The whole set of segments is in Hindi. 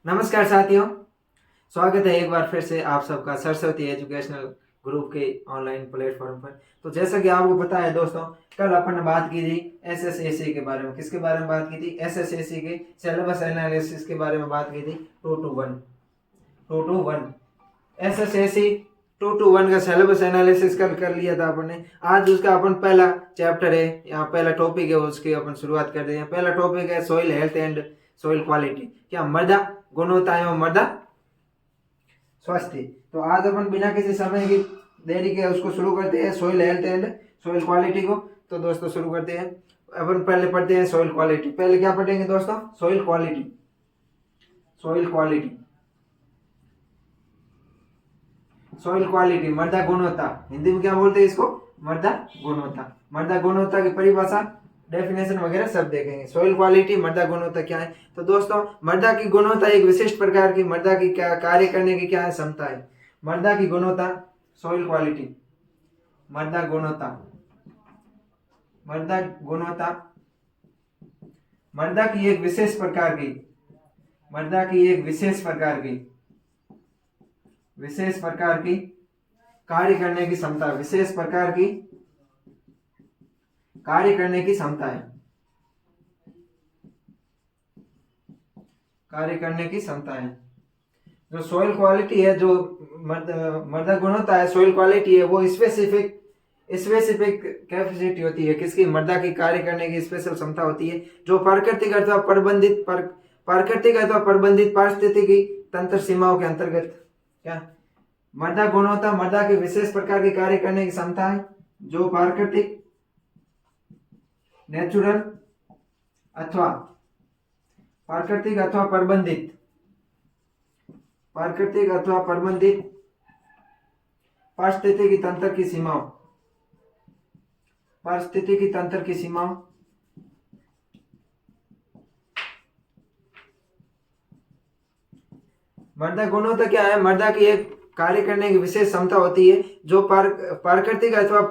नमस्कार साथियों, स्वागत है एक बार फिर से आप सबका सरस्वती एजुकेशनल ग्रुप के ऑनलाइन प्लेटफॉर्म पर। तो जैसा कि आपको पता है दोस्तों, कल अपन ने बात की थी एसएसएसी के बारे में। किसके बारे में बात की थी? एसएसएसी के सिलेबस एनालिसिस के बारे में बात की थी। 221 एसएसएसी 221 का सिलेबस एनालिसिस कल कर लिया था अपन ने। आज उसका अपन पहला चैप्टर है, यहाँ पहला टॉपिक है, उसकी अपन शुरुआत कर रहे हैं। पहला टॉपिक है soil health and soil quality, क्या मृदा गुणवत्ता एवं मृदा स्वास्थ्य। तो आज अपन बिना किसी समय की देरी के उसको शुरू करते हैं, soil health and soil quality को। तो दोस्तों शुरू करते हैं। अपन पहले पढ़ते हैं सॉइल क्वालिटी। पहले क्या पढ़ेंगे दोस्तों? Soil quality. Soil quality, soil quality, मृदा गुणवत्ता। हिंदी में क्या बोलते हैं इसको? मृदा गुणवत्ता। मृदा गुणवत्ता की परिभाषा, डेफिनेशन वगैरह सब देखेंगे। सॉइल क्वालिटी, मृदा गुणवत्ता क्या है? तो दोस्तों मृदा की गुणवत्ता एक विशिष्ट प्रकार की मृदा की क्या कार्य करने की क्या है क्षमता है। मृदा की गुणवत्ता, सॉइल क्वालिटी, मृदा गुणवत्ता। मृदा गुणवत्ता मृदा की एक विशेष प्रकार की, मृदा की एक विशेष प्रकार की कार्य करने की क्षमता, विशेष प्रकार की कार्य करने की क्षमता है, कार्य करने की क्षमता है। जो सॉइल क्वालिटी है, जो मृदा गुणवत्ता है, सॉइल क्वालिटी है, वो स्पेसिफिक कैपेसिटी होती है। किसकी? मृदा की कार्य करने की स्पेशल क्षमता होती है, जो प्राकृतिक अथवा प्रबंधित पारिस्थितिकी तंत्र सीमाओं के अंतर्गत। क्या? मृदा गुणवत्ता मृदा की विशेष प्रकार की कार्य करने की क्षमता है, जो प्राकृतिक, नेचुरल अथवा प्रबंधित पारिस्थितिकी तंत्र की सीमाओं मृदा गुणवत्ता क्या है? मृदा की एक कार्य करने की विशेष क्षमता होती है, जो प्राकृतिक अथवा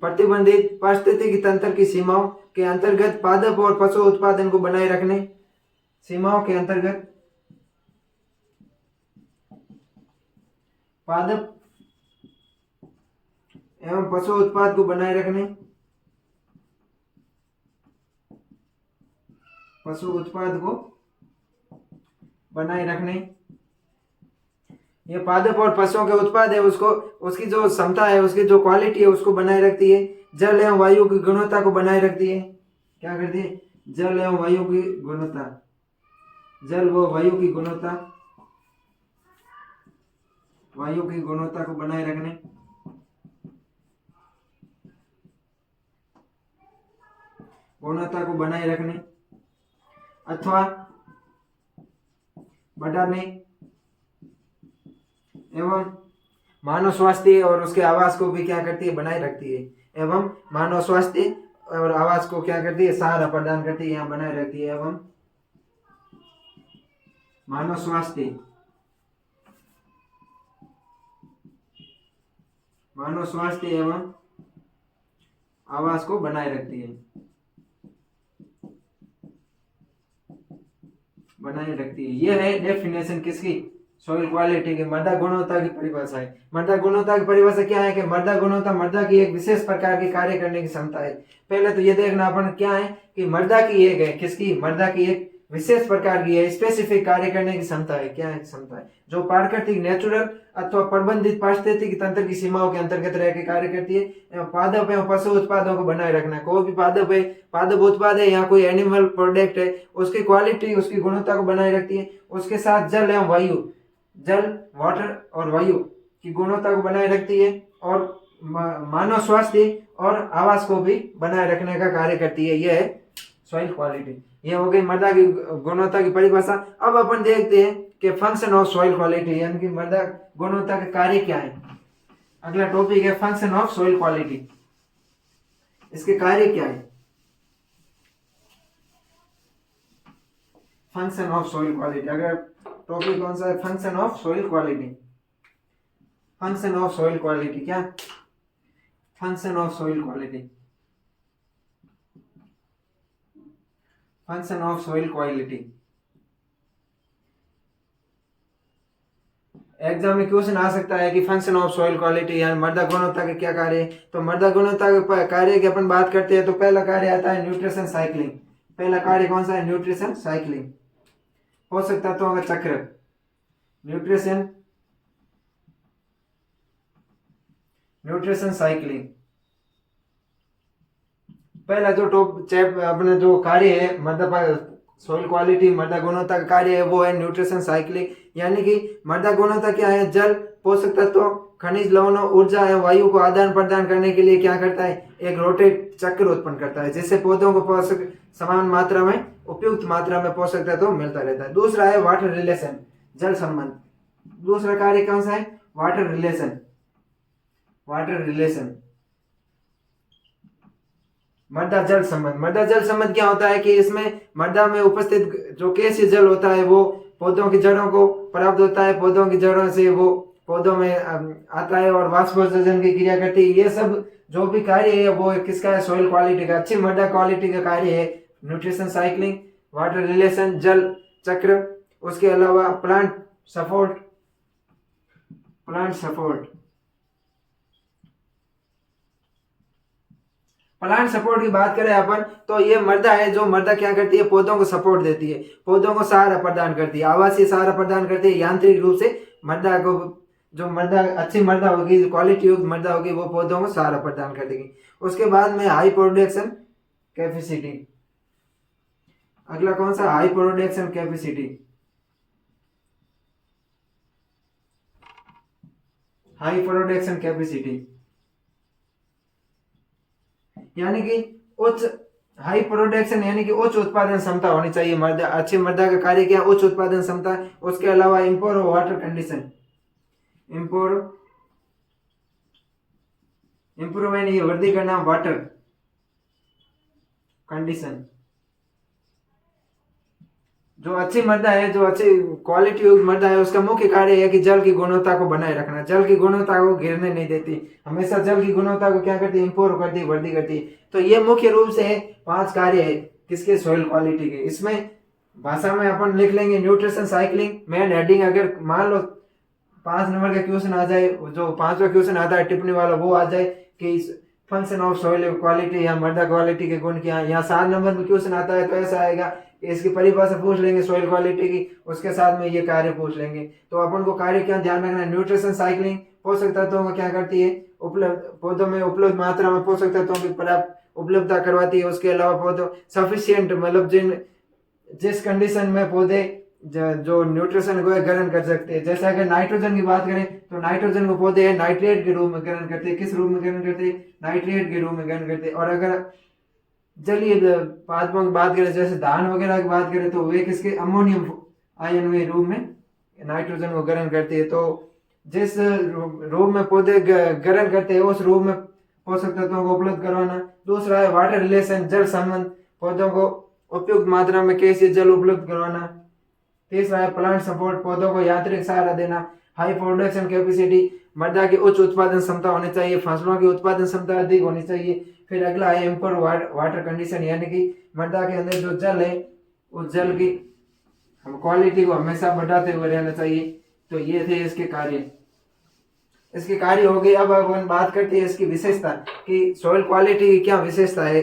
प्रतिबंधित पारिस्थितिकी तंत्र की सीमाओं के अंतर्गत पादप और पशु उत्पादन को बनाए रखने, सीमाओं के अंतर्गत पादप एवं पशु उत्पाद को बनाए रखने, पशु उत्पाद को बनाए रखने, ये पादप और पशुओं के उत्पाद है, उसको, उसकी जो क्षमता है, उसकी जो क्वालिटी है, उसको बनाए रखती है। जल एवं वायु की गुणवत्ता को बनाए रखती है। क्या करती है? जल एवं वायु की गुणवत्ता, जल व वायु की गुणवत्ता, वायु की गुणवत्ता को बनाए रखने, अथवा बढ़ाने एवं मानव स्वास्थ्य और उसके आवास को भी क्या करती है? बनाए रखती है। एवं मानव स्वास्थ्य और आवास को क्या करती है? सहारा प्रदान करती है, यहाँ बनाए रखती है। एवं मानव स्वास्थ्य एवं आवास को बनाए रखती है, यह है डेफिनेशन किसकी? सॉइल क्वालिटी की। मृदा गुणवत्ता की परिभाषा है। मृदा गुणवत्ता की परिभाषा क्या है? कि मृदा गुणवत्ता मृदा की एक विशेष प्रकार की कार्य करने की क्षमता है। पहले तो ये देखना अपन क्या है कि मृदा की एक है, किसकी? मृदा की एक विशेष प्रकार की है, स्पेसिफिक कार्य करने की क्षमता है। क्या है? क्षमता है जो प्राकृतिक, नेचुरल अथवा प्रबंधित पारिस्थितिकी तंत्र की सीमाओं के अंतर्गत रह के कार्य करती है। पादप एवं पशु उत्पादों को बनाए रखना, कोई भी पादप है, पादप उत्पाद है या कोई एनिमल प्रोडक्ट है, उसकी क्वालिटी, उसकी गुणवत्ता को बनाए रखती है। उसके साथ जल एवं वायु, जल, वाटर और वायु की गुणवत्ता को बनाए रखती है, और मानव स्वास्थ्य और आवास को भी बनाए रखने का कार्य करती है। यह है सॉइल क्वालिटी। यह हो गई मृदा की गुणवत्ता की परिभाषा। अब अपन देखते हैं कि फंक्शन ऑफ सॉइल क्वालिटी, यानी कि मृदा गुणवत्ता के कार्य क्या है। अगला टॉपिक है फंक्शन ऑफ सॉइल क्वालिटी। इसके कार्य क्या है? Function of soil quality. अगर टॉपिक कौन सा है? Function of soil quality. Function of soil quality क्या? Function of soil quality, function of soil quality. Exam में क्वेश्चन आ सकता है कि फंक्शन ऑफ सॉइल क्वालिटी यानी मृदा गुणवत्ता का क्या कार्य है। तो मृदा गुणवत्ता के कार्य की अपन बात करते हैं तो पहला कार्य आता है न्यूट्रिशन साइक्लिंग। पहला कार्य कौन सा है? न्यूट्रिशन साइक्लिंग, पोषक तत्वों का चक्र, न्यूट्रिशन न्यूट्रिशन साइक्लिंग। पहला जो टॉप चैप अपने जो कार्य है मृदा सॉइल क्वालिटी मृदा गुणवत्ता का कार्य है वो है न्यूट्रिशन साइक्लिंग। यानी कि मृदा गुणवत्ता क्या है? जल, पोषक तत्वों, खनिज लवणों, ऊर्जा एवं वायु को आदान प्रदान करने के लिए क्या करता है? एक रोटेट चक्र उत्पन्न करता है, जिससे पौधों को पोषक समान मात्रा में, उपयुक्त मात्रा में पोषक तत्व मिलता रहता है। दूसरा है वाटर रिलेशन, जल संबंध। दूसरा कार्य कौन सा है? Water relation. वाटर रिलेशन, मृदा जल संबंध। मृदा जल संबंध क्या होता है कि इसमें मृदा में उपस्थित जो केशिय जल होता है वो पौधों की जड़ों को प्राप्त होता है, पौधों की जड़ों से वो पौधों में आता है और वाष्पोत्सर्जन की क्रिया करती है। ये सब जो भी कार्य है वो किसका है? सॉइल क्वालिटी का, अच्छी मृदा क्वालिटी का कार्य है न्यूट्रिशन साइक्लिंग, वाटर रिलेशन, जल चक्र। उसके अलावा plant support, plant support. Plant support की बात करें अपन तो ये मृदा है जो मृदा क्या करती है? पौधों को सपोर्ट देती है, पौधों को सहारा प्रदान करती है, आवासीय सहारा प्रदान करती है। यांत्रिक रूप से मृदा को, जो मृदा अच्छी मृदा होगी, जो क्वालिटी युक्त मृदा होगी, वो पौधों को सहारा प्रदान कर देगी। उसके बाद में हाई प्रोडक्शन कैपेसिटी। अगला कौन सा? High production capacity. High production capacity यानी कि उच्च, हाई प्रोडक्शन यानी कि उच्च उत्पादन क्षमता होनी चाहिए मृदा। अच्छी मृदा का कार्य क्या? उच्च उत्पादन क्षमता। उसके अलावा इम्प्रूव वाटर कंडीशन, इम्प्रूव यानी वृद्धि करना, वाटर कंडीशन। जो अच्छी मृदा है, जो अच्छी क्वालिटी युक्त मृदा है, उसका मुख्य कार्य है कि जल की गुणवत्ता को बनाए रखना, जल की गुणवत्ता को गिरने नहीं देती, हमेशा जल की गुणवत्ता को क्या करती है? इंप्रूव करती है, वृद्धि करती है। तो ये मुख्य रूप से 5 कार्य है किसके? सॉइल क्वालिटी के। इसमें भाषा में अपन लिख लेंगे न्यूट्रिशन साइक्लिंग, मेन हेडिंग। अगर मान लो 5 नंबर का क्वेश्चन आ जाए, जो 5वां क्वेश्चन आता है टिप्पणी वाला, वो आ जाए कि फंक्शन ऑफ सॉइल क्वालिटी या मृदा क्वालिटी के गुण क्या है। यहाँ 7 नंबर में क्वेश्चन आता है तो ऐसा आएगा कि इसकी परिभाषा पूछ लेंगे सॉइल क्वालिटी की, उसके साथ में ये कार्य पूछ लेंगे। तो अपन को कार्य क्या ध्यान रखना है? न्यूट्रिशन साइक्लिंग पोषक तत्वों को क्या करती है? उपलब्ध, पौधों में उपलब्ध मात्रा में पोषक तत्वों की पर्याप्त उपलब्धता करवाती है। उसके अलावा पौधों सफिशियंट, मतलब जिस कंडीशन में पौधे जो न्यूट्रिशन को ग्रहण कर सकते हैं। जैसे अगर नाइट्रोजन की बात करें तो नाइट्रोजन को पौधे नाइट्रेट के रूप में ग्रहण करते हैं। किस रूप में ग्रहण करते हैं? नाइट्रेट के रूप में ग्रहण करते हैं। और अगर जलीय पदार्थों की बात करें, जैसे धान वगैरह की बात करें, तो वे किसके? अमोनियम आयन के रूप में नाइट्रोजन को ग्रहण करते हैं। तो जिस रूप में पौधे ग्रहण करते हैं उस रूप में पोषक तत्वों को उपलब्ध करवाना। दूसरा है वाटर रिलेशन, जल संबंध, पौधों को उपयुक्त मात्रा में कैसे जल उपलब्ध करवाना। तीसरा है प्लांट सपोर्ट, पौधों को यांत्रिक सहारा देना। हाई प्रोडक्शन कैपेसिटी, मृदा की उच्च उत्पादन क्षमता होनी चाहिए, फसलों की उत्पादन क्षमता अधिक होनी चाहिए। फिर अगला है इम्प्रूव वाटर कंडीशन, यानी कि मृदा के अंदर जो जल है उस जल की हम क्वालिटी को हमेशा बढ़ाते हुए रहना चाहिए। तो ये थे इसके कार्य। इसके कार्य हो गए। अब अपन बात करते हैं इसकी विशेषता कि सॉइल क्वालिटी की क्या विशेषता है।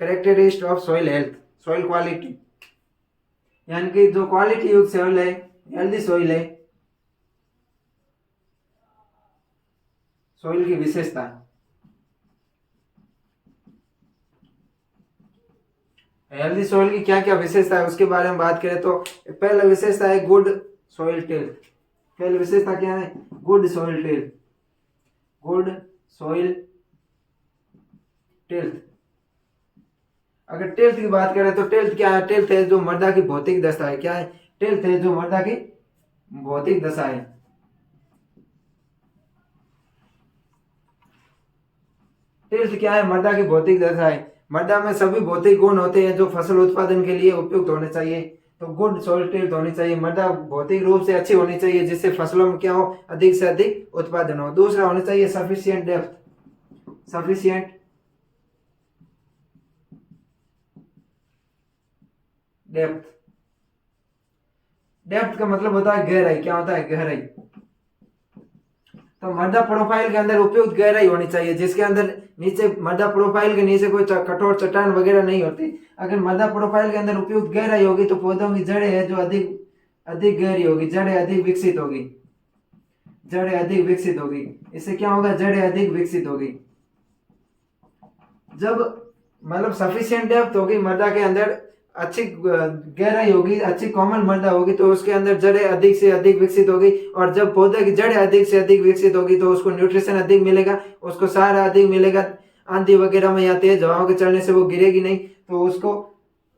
Characteristic of soil health, soil quality यानी कि जो क्वालिटी युक्त सॉइल है, हेल्दी सॉइल है, सॉइल की विशेषता। हेल्दी सॉइल की क्या क्या विशेषता है उसके बारे में बात करें तो पहला विशेषता है गुड सॉइल टेल्थ। पहली विशेषता क्या है? Good soil tilth, good soil tilth. अगर टेल्थ की बात करें तो टेल्थ क्या है? टेल्थ है जो मृदा की भौतिक दशा है। क्या है? टेल्थ है जो मृदा की भौतिक दशा है। टेल्थ क्या है? मृदा की भौतिक दशा है। मृदा में सभी भौतिक गुण होते हैं जो फसल उत्पादन के लिए उपयुक्त होने चाहिए। तो गुड सॉइल टेल्थ होनी चाहिए, मृदा भौतिक रूप से अच्छी होनी चाहिए जिससे फसलों में क्या हो? अधिक से अधिक उत्पादन हो। दूसरा होना चाहिए sufficient depth, sufficient depth. Depth का मतलब होता है गहराई। क्या होता है? गहराई। तो मृदा प्रोफाइल के अंदर उपयुक्त गहराई होनी चाहिए, जिसके अंदर नीचे मृदा प्रोफाइल के नीचे कोई कठोर चट्टान वगैरह नहीं होती। अगर मृदा प्रोफाइल के अंदर उपयुक्त गहराई होगी तो पौधों की जड़ें है जो अधिक अधिक गहरी होगी, जड़ें अधिक विकसित होगी, जड़ें अधिक विकसित होगी। इससे क्या होगा, जड़ें अधिक विकसित होगी। जब मतलब सफिशिएंट डेप्थ होगी मृदा के अंदर, अच्छी गहराई होगी, अच्छी कोमल मृदा होगी, तो उसके अंदर जड़ें अधिक से अधिक विकसित होगी। और जब पौधे की जड़ें अधिक से अधिक विकसित होगी तो उसको न्यूट्रिशन अधिक मिलेगा, उसको सहारा अधिक मिलेगा। आंधी वगैरह में या तेज हवाओं के चलने से वो गिरेगी नहीं, तो उसको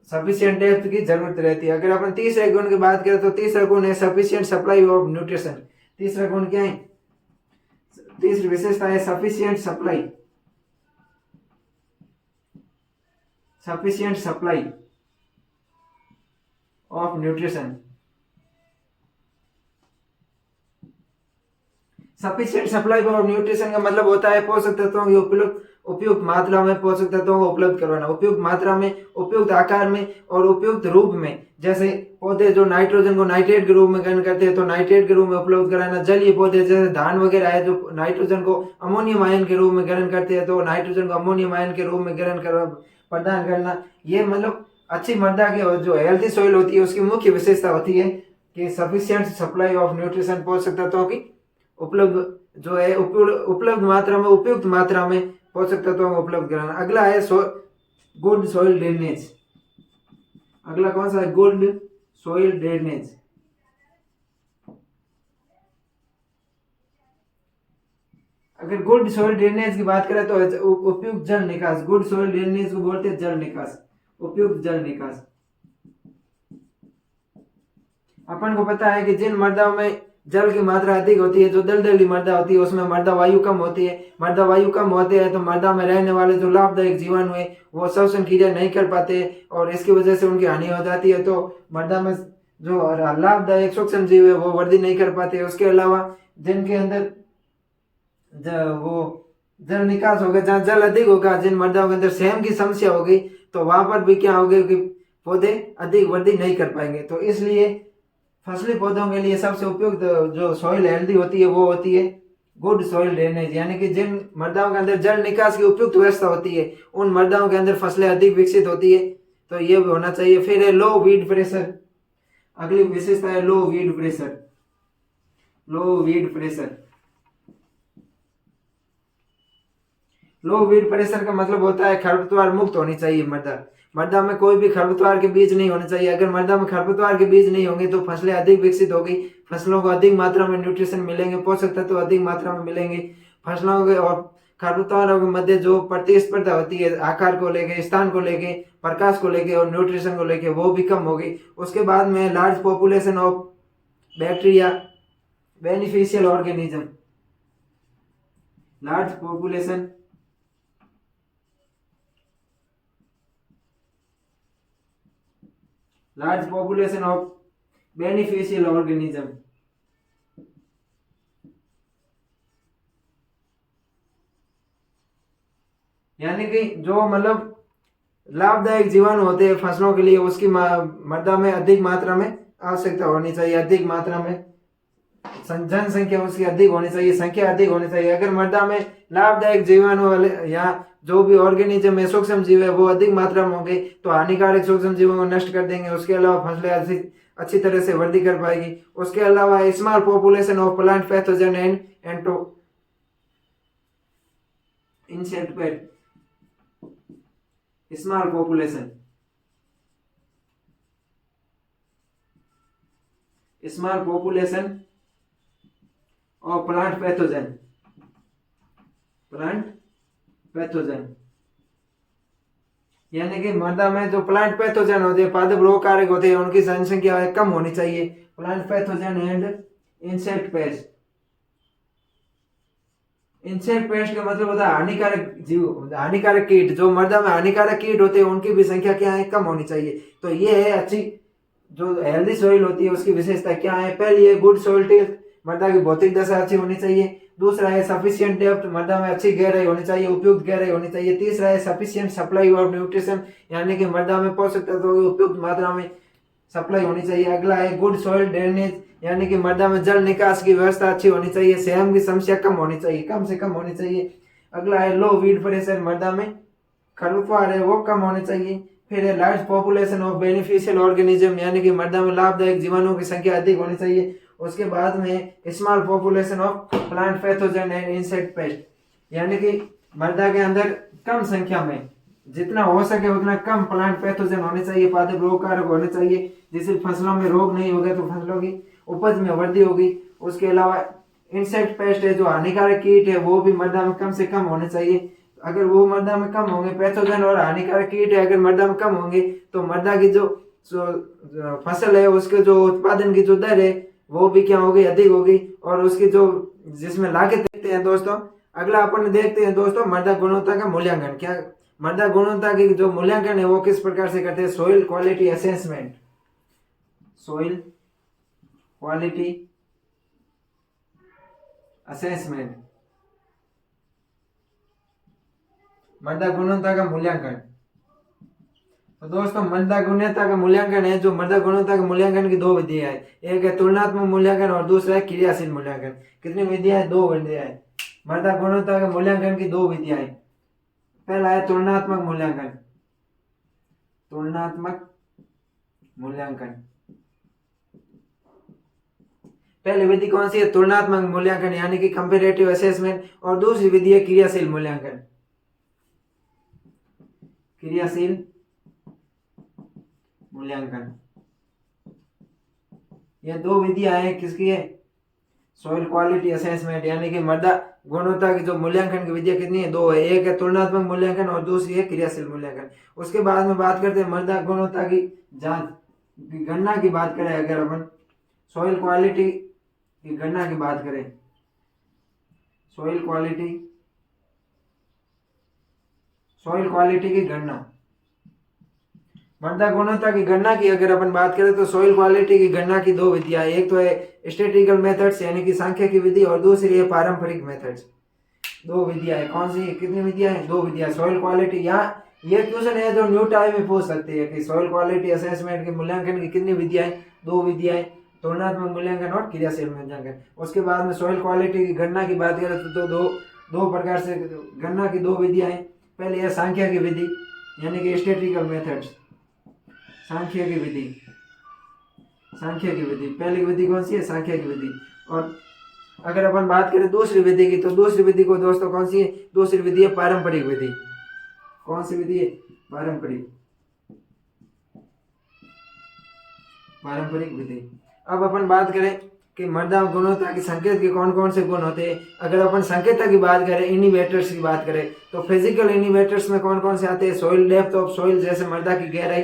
सफिशिएंट डेप्थ की जरूरत रहती है। अगर अपन तीसरे गुण की बात करें तो तीसरा गुण है सफिशिएंट सप्लाई ऑफ न्यूट्रिशन। तीसरा गुण क्या है, तीसरी विशेषता है sufficient supply, sufficient supply of nutrition. Sufficient supply of nutrition का मतलब होता है पोषक तत्वों की उपयुक्त मात्रा में पोषक तत्वों को उपलब्ध करवाना, उपयुक्त मात्रा में, उपयुक्त आकार में और उपयुक्त रूप में। जैसे पौधे जो नाइट्रोजन को नाइट्रेट के रूप में ग्रहण करते हैं तो नाइट्रेट के रूप में उपलब्ध कराना। जलीय पौधे जैसे धान वगैरह है जो नाइट्रोजन को अमोनियम आयन के रूप में ग्रहण करते हैं तो नाइट्रोजन को अमोनियम आयन के रूप में ग्रहण कर प्रदान करना। ये मतलब अच्छी मृदा की जो हेल्थी सॉइल होती है उसकी मुख्य विशेषता होती है कि सफिशिएंट सप्लाई ऑफ न्यूट्रिशन, पोषक तत्वों की उपलब्ध जो है उपलब्ध मात्रा में, उपयुक्त मात्रा में पोषक तत्वों को उपलब्ध कराना। अगला है गुड सॉइल ड्रेनेज। अगला कौन सा है, गुड सॉइल ड्रेनेज। अगर गुड सॉइल ड्रेनेज की बात करें तो उपयुक्त जल निकास, गुड सॉइल ड्रेनेज को बोलते हैं जल निकास, उपयुक्त जल निकास। अपन को पता है कि जिन मृदाओं में जल की मात्रा अधिक होती है, जो दलदली मृदा होती है उसमें मृदा वायु कम होती है। मृदा वायु कम होते हैं तो मृदा में रहने वाले जो लाभदायक जीवाणु है वो श्वसन क्रिया नहीं कर पाते और इसकी वजह से उनकी हानि हो जाती है। तो मृदा में जो लाभदायक सूक्ष्म जीव है वो वृद्धि नहीं कर पाते। उसके अलावा जिनके अंदर वो जल निकास होगा, जहाँ जल अधिक होगा, जिन मृदाओं के अंदर सेम की समस्या होगी तो वहां पर भी क्या होगा कि पौधे अधिक वृद्धि नहीं कर पाएंगे। तो इसलिए फसली पौधों के लिए सबसे उपयुक्त जो सॉइल हेल्दी होती है वो होती है गुड सॉइल ड्रेनेज, यानी कि जिन मृदाओं के अंदर जल निकास की उपयुक्त व्यवस्था होती है उन मृदाओं के अंदर फसलें अधिक विकसित होती है, तो ये भी होना चाहिए। फिर है लो वीड प्रेशर। अगली विशेषता है लो वीड प्रेशर, लो वीड प्रेशर। लो वीड प्रेशर का मतलब होता है खरपतवार मुक्त होनी चाहिए मृदा। मृदा में कोई भी खरपतवार के बीज नहीं होने चाहिए। अगर मृदा में खरपतवार के बीज नहीं होंगे तो फसलें अधिक विकसित होगी, फसलों को अधिक मात्रा में न्यूट्रिशन मिलेंगे, पोषक तत्व अधिक मात्रा में मिलेंगे। फसलों के और खरपतवारों के मध्य जो प्रतिस्पर्धा होती है आकार को लेके, स्थान को लेके, प्रकाश को लेके और न्यूट्रिशन को लेके वो भी कम होगी। उसके बाद में large population of bacteria beneficial organism, large population of beneficial organism, यानी कि जो मतलब लाभदायक जीवाणु होते हैं फसलों के लिए उसकी मृदा में अधिक मात्रा में आवश्यकता होनी चाहिए, अधिक मात्रा में जनसंख्या उसकी अधिक होनी चाहिए, संख्या अधिक होनी चाहिए। अगर मृदा में लाभदायक जीवाणु वाले या जो भी ऑर्गेनिज्म है, सूक्ष्म जीव है, वो अधिक मात्रा में होंगे तो हानिकारक सूक्ष्म जीवों को नष्ट कर देंगे। उसके अलावा फसलें अच्छी तरह से वृद्धि कर पाएगी। उसके अलावा small population of plant pathogen and ento insect pest, small population of plant pathogen, यानी कि मृदा में जो प्लांट पैथोजन होते हैं, पादप रोग कारक होते हैं, उनकी जनसंख्या कम होनी चाहिए। Plant pathogen and insect pest. Insect pest का मतलब होता है हानिकारक जीव, हानिकारक कीट। जो मृदा में हानिकारक कीट होते हैं उनकी भी संख्या क्या है, कम होनी चाहिए। तो ये है अच्छी जो हेल्दी सॉइल होती है उसकी विशेषता क्या है। पहली है गुड सॉइल टेस्ट, मृदा की भौतिक दशा अच्छी होनी चाहिए। दूसरा है सफिशिएंट डेप्थ, मृदा में अच्छी गहराई होनी चाहिए, उपयुक्त गहराई होनी चाहिए। तीसरा है सफिशिएंट सप्लाई ऑफ न्यूट्रिशन, यानी कि मृदा में पोषक तत्वों की उपयुक्त मात्रा में सप्लाई होनी चाहिए। अगला है गुड सॉइल ड्रेनेज, यानी कि मृदा में जल निकास की व्यवस्था अच्छी होनी चाहिए। सेम की समस्या कम होनी चाहिए, कम से कम होनी चाहिए। अगला है लो वीड प्रेशर, मृदा में खरपतवार है वो कम होने चाहिए। फिर है large population of beneficial organism, यानी कि मृदा में लाभदायक जीवाणुओं की संख्या अधिक होनी चाहिए। उसके बाद में small population of plant pathogen and insect pest, यानी कि मृदा के अंदर कम संख्या में जितना हो सके उतना कम प्लांट पैथोजन होने चाहिए, पादप रोग कारक होने चाहिए, जिससे फसलों में रोग नहीं होगा तो फसलों की उपज में वृद्धि होगी। उसके अलावा इंसेक्ट पेस्ट है, जो हानिकारक कीट है, वो भी मृदा में कम से कम होने चाहिए। अगर वो मृदा में कम होंगे, पैथोजन और हानिकारक कीट है अगर मृदा में कम होंगे, तो मृदा की जो फसल है उसके जो उत्पादन की जो दर है वो भी क्या होगी, अधिक होगी। और उसकी जो जिसमें लागत देखते हैं दोस्तों, अगला अपन देखते हैं दोस्तों मृदा गुणवत्ता का मूल्यांकन। क्या मृदा गुणवत्ता की जो मूल्यांकन है वो किस प्रकार से करते हैं? Soil quality assessment. Soil quality assessment, मृदा गुणवत्ता का मूल्यांकन। तो दोस्तों मृदा गुणवत्ता का मूल्यांकन है, जो मृदा गुणवत्ता के मूल्यांकन की दो विधियां है, एक है तुलनात्मक मूल्यांकन और दूसरा है क्रियाशील मूल्यांकन। कितनी विधियां है? दो विधियां है। मृदा गुणवत्ता के मूल्यांकन की दो विधियां है। पहला है तुलनात्मक मूल्यांकन। तुलनात्मक मूल्यांकन, पहली विधि कौन सी है? तुलनात्मक मूल्यांकन, यानी कि कंपैरेटिव असेसमेंट। और दूसरी विधि है क्रियाशील मूल्यांकन। क्रियाशील मूल्यांकन, ये दो विधियां हैं किसकी है? सॉइल क्वालिटी असेसमेंट, यानी कि मृदा गुणवत्ता की जो मूल्यांकन की विधियां कितनी है? दो है। एक है तुलनात्मक मूल्यांकन और दूसरी है क्रियाशील मूल्यांकन। उसके बाद में बात करते हैं मृदा गुणवत्ता की जांच की गणना की बात करें। अगर अपन सॉइल क्वालिटी की गणना की बात करें, सॉइल क्वालिटी की गणना, मृदा गुणवत्ता की गणना की अगर अपन बात करें तो सॉइल क्वालिटी की गणना की दो विधियां, एक तो है स्टैटिस्टिकल मेथड्स यानी कि सांख्यिकी विधि, और दूसरी है पारंपरिक मेथड्स। दो विधियां है। कौन सी? कितनी विधियां हैं? दो विधियां। सॉइल क्वालिटी, यहाँ ये क्वेश्चन है जो न्यू टाइम में पूछ सकते हैं कि सॉइल क्वालिटी असेसमेंट के मूल्यांकन की कितनी विधियां हैं? दो विधियां हैं, तुलनात्मक मूल्यांकन और क्रियाशील मूल्यांकन। उसके बाद में सॉइल क्वालिटी की गणना की बात करें तो दो प्रकार से गणना की दो विधियां हैं। पहले है सांख्यिकी विधि, यानी कि स्टैटिस्टिकल मेथड्स। सांख्यिकी विधि पहली विधि कौन सी है? सांख्यिकी विधि। और अगर अपन बात करें दूसरी विधि की, तो दूसरी विधि को दोस्तों कौन सी है? दूसरी विधि है पारंपरिक विधि। कौन सी विधि है? पारंपरिक विधि। अब अपन बात करें कि मृदा गुणवत्ता की संकेत के कौन कौन से गुण होते हैं। अगर अपन संकेत की बात करें, इंडिकेटर्स की बात करें, तो फिजिकल इंडिकेटर्स में कौन कौन से आते हैं? सॉइल डेप्थ ऑफ सॉइल, जैसे मृदा की गहराई,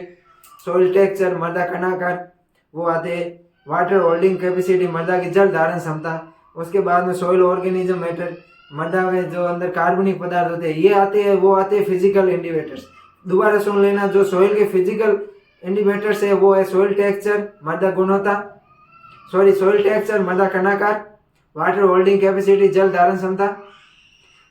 सॉइल टेक्सचर, मृदा कणाकार, वो आते हैं। वाटर होल्डिंग कैपेसिटी, मृदा की जल धारण क्षमता। उसके बाद में सॉइल ऑर्गेनिज्म मैटर, मृदा में जो अंदर कार्बनिक पदार्थ होते हैं, ये आते हैं, वो आते हैं फिजिकल इंडिकेटर्स। दोबारा सुन लेना, जो सॉइल के फिजिकल इंडिकेटर्स है वो है सॉइल टेक्सचर, मृदा गुणवत्ता, सॉइल टेक्सचर, मृदा कणाकार, वाटर होल्डिंग कैपेसिटी, जल धारण क्षमता।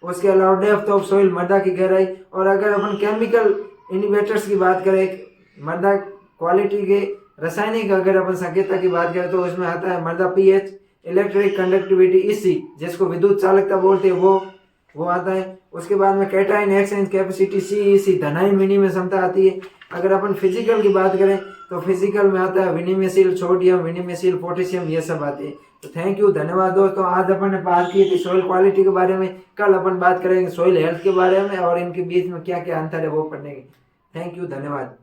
उसके अलावा डेप्थ ऑफ सॉइल, मृदा की गहराई। और अगर अपन केमिकल इंडिकेटर्स की बात करें, मृदा क्वालिटी के रासायनिक अगर अपन संकेतक की बात करें, तो उसमें आता है मृदा पीएच, इलेक्ट्रिक कंडक्टिविटी ईसी, जिसको विद्युत चालकता बोलते हैं, वो आता है। उसके बाद में कैटायन एक्सचेंज कैपेसिटी सीईसी, धनायन विनिमय क्षमता आती है। अगर अपन फिजिकल की बात करें तो फिजिकल में आता है विनिमयशील सोडियम, विनिमयशील पोटेशियम, ये सब आते हैं। तो थैंक यू, धन्यवाद दोस्तों। आज अपन ने बात की थी सॉइल क्वालिटी के बारे में। कल अपन बात करेंगे सॉइल हेल्थ के बारे में और इनके बीच में क्या क्या अंतर है वो पढ़ने की। थैंक यू, धन्यवाद।